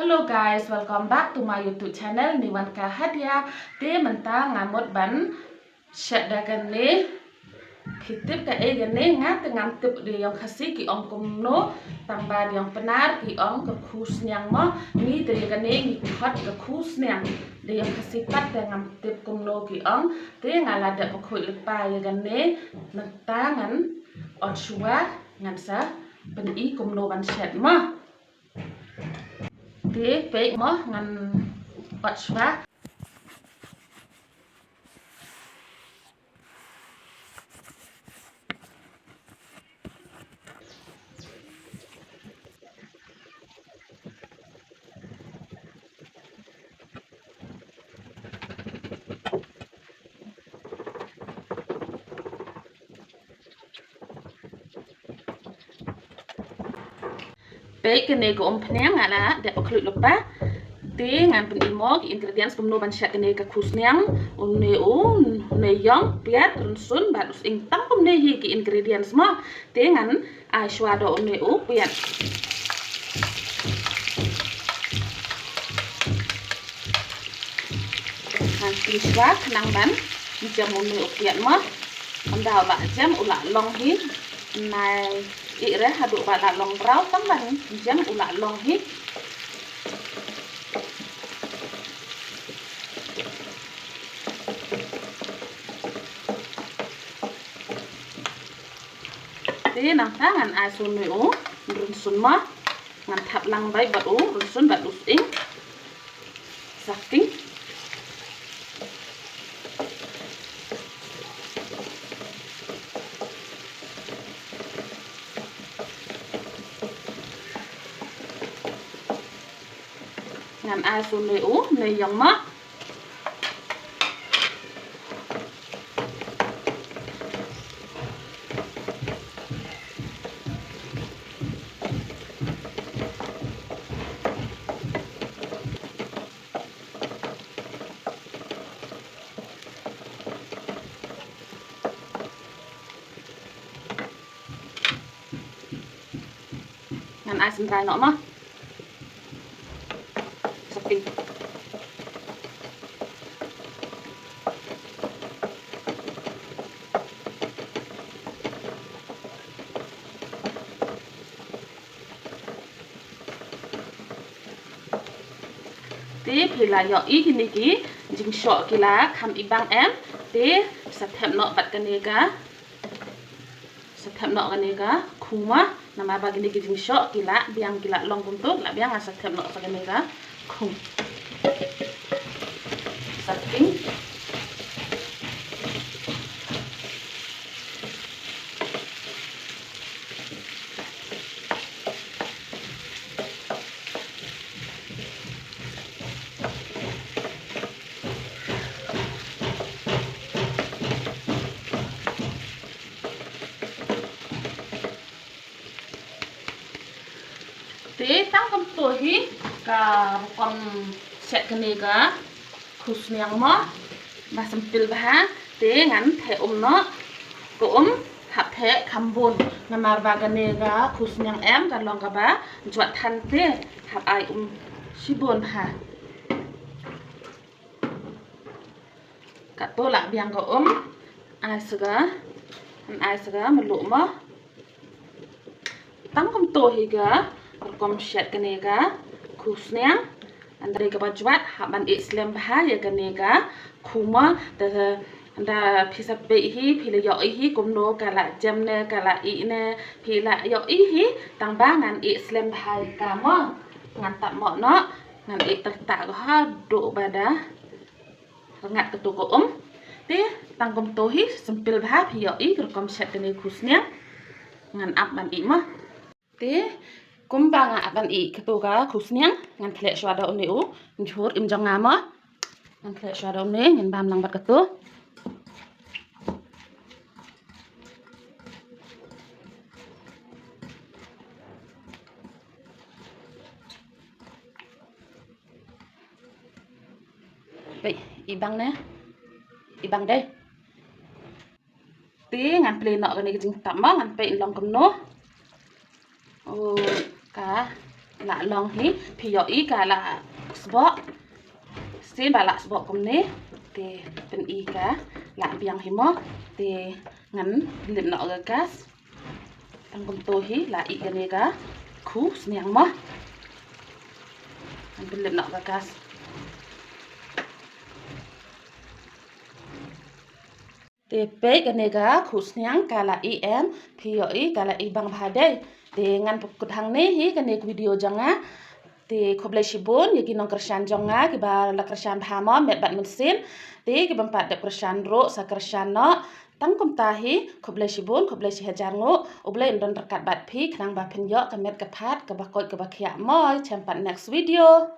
Hello guys, welcome back to my YouTube channel Niwanka Hadia. Te mentang ngamut ban syadagan ni hitip ka gane ngat ngamtip di yang kasih ki ong kumno tambah yang penar ki ong ke kus nyang mo ni dari gane ni hot ke kus nyang di yang kasih pat yang ngamtip kumno ki ong te ngalada pokok lepa ya gane mentangan otshua ngansa beni kumno ban syad mo thế vậy mà ngăn bật xóa vậy cái này của penang ala để bọc lụi lupa te ngan penimo ki ingredients kumno ban syak ne ka khusnyang unne ne yong piat runsun balus ing tam kumne hi ki ingredients mo te ngan aishwado unne piat han tiswa nang ban jam unne piat mo andau la jam ula long hi nai ire hadu ba long brau tam ban jam ula long hi thế nang ta ngan ai sun me run sun ma ngan thap lang bai bat run sun bat us ing saking ngan ai sun me ne yong ma ngan ai sendrai nọ mà saking te phila yo i kini ki jing sho kila kham ibang em te sathep no bat kanega khuma nama bagini ki jing sho kila biang kila long kuntuk la biang sathep no sa kanega khum saking te tang kam to hi ka kon set kanega khusnyang mo ba sampil ba te ngan the no ko hap the khambun namar ba kanega khusnyang em ka long ka ba jwat than te hap ai sibon ha ka to la biang ko ai saga melu mo tang kam to hi ga kom shet kanega khusnyang andre ka bajwat haban islam bahaya kanega khuma da phisa be hi phila yo hi kumno kala jamne kala I ne phila yo hi tang ba ngan islam bahaya ka mo ngan tak mo no ngan ta ko ha do bada ngat ka to ko te tang kom to hi sempil bah phi yo kom shet kane khusnyang ngan ap ban I ma te kumbang akan ketuga khusnyang ngan thlek swada une njhur im jong ngama ngan thlek swada une ngan bam lang bat ketu vậy ibang đây tí ngan ple nọ cái này jing tam ngan pe long kom no cả la long hi piyoi ka la sebok sin ba la sebok kum ni te pen I ka la biang hi mo te ngan lim no ga gas tang kum to hi la I ka ne ga khu sniang mo an lim no ga gas te pe ka ne ga khu sniang ka la I em piyoi ka la I bang bha de te ngan pukut hang ne hi ka ne video janga te khoblai shibun yagi nong kersan jonga ki ba la kersan phamo met bat mesin te ki bampat de kersan ro sa kersan no tang kum tahi khoblai shibun khoblai shi hajar ngo oblai ndon terkat bat phi khnang ba phen yo ka met ka phat ka ba koi ka ba khia moi champat next video